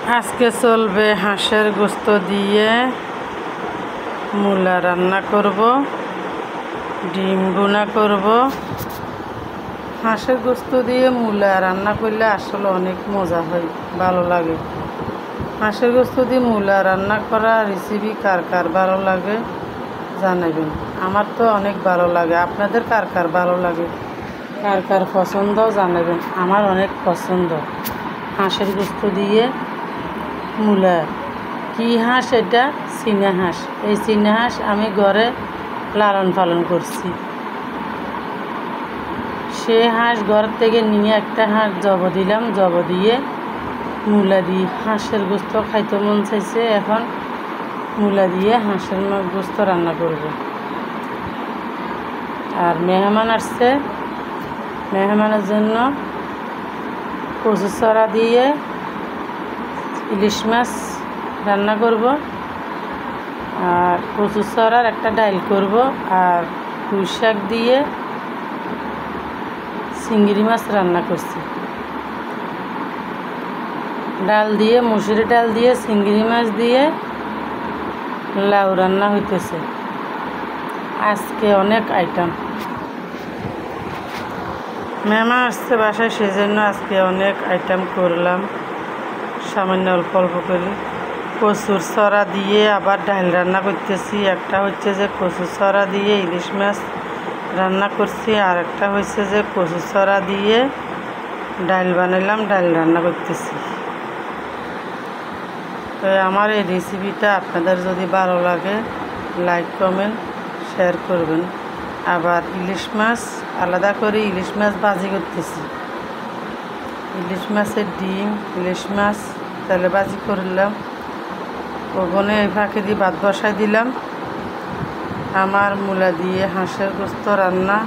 আজকে চলবে হাঁসের গোস্ত দিয়ে মূলা রান্না করব, ডিম ভুনা করব। হাঁসের গোস্ত দিয়ে মূলা রান্না করলে আসলে অনেক মজা হয়, ভালো লাগে। হাঁসের গোস্ত দিয়ে মূলা রান্না করা রেসিপি কার কার ভালো লাগে জানাবেন। আমার তো অনেক ভালো লাগে, আপনাদের কার কার ভালো লাগে, কার কার পছন্দ জানাবেন। আমার অনেক পছন্দ হাঁসের গোস্ত দিয়ে মূলা। কি হাঁস? এটা চীনা হাঁস। এই চীনা হাঁস আমি ঘরে লালন পালন করছি। সে হাঁস ঘর থেকে নিয়ে একটা হাঁস জব দিলাম, জব দিয়ে মূলা দিয়ে হাঁসের গোস্ত খাইতে মন চাইছে। এখন মূলা দিয়ে হাঁসের গোস্ত রান্না করব। আর মেহমান আসছে, মেহমানের জন্য কচু চড়া দিয়ে ইলিশ মাছ রান্না করব, আর কচু চড়ার একটা ডাল করব, আর পুঁই শাক দিয়ে চিংড়ি মাছ রান্না করছি। ডাল দিয়ে, মুসুরি ডাল দিয়ে, চিংড়ি মাছ দিয়ে লাউ রান্না হইতেছে। আজকে অনেক আইটেম। মেহমান আসছে বাসায়, সেজন্য আজকে অনেক আইটেম করলাম, সামান্য অল্প অল্প করে। কচুর চড়া দিয়ে আবার ডাল রান্না করতেছি। একটা হচ্ছে যে কচু চড়া দিয়ে ইলিশ মাছ রান্না করছি, আর একটা হচ্ছে যে কচু চড়া দিয়ে ডাল বানাইলাম, ডাল রান্না করতেছি। তো আমার এই রেসিপিটা আপনাদের যদি ভালো লাগে লাইক কমেন্ট শেয়ার করবেন। আবার ইলিশ মাছ আলাদা করে ইলিশ মাছ ভাজি করতেছি। ইলিশ মাছের ডিম, ইলিশ মাছ তেলে ভাজি করলাম। ওখানে এই ফাঁকে দিয়ে ভাত বসাই দিলাম। আমার মূলা দিয়ে হাঁসের গোস্ত রান্না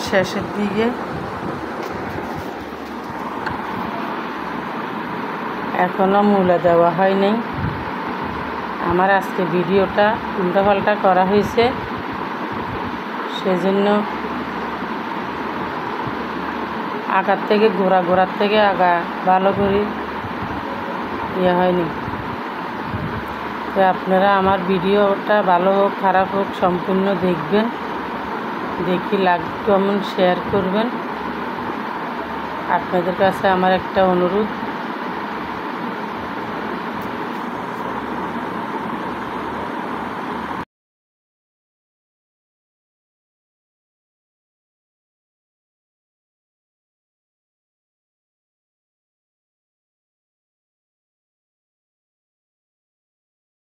শেষের দিকে। এখনও মূলা দেওয়া হয় নাই। আমার আজকে ভিডিওটা উল্টাপাল্টা করা হয়েছে, সেজন্য আগার থেকে গোড়ার থেকে আগা ভালো করে ইয়ে হয়নি। তো আপনারা আমার ভিডিওটা ভালো হোক খারাপ হোক সম্পূর্ণ দেখবেন, দেখি লাইক কমেন্ট শেয়ার করবেন। আপনাদের কাছে আমার একটা অনুরোধ,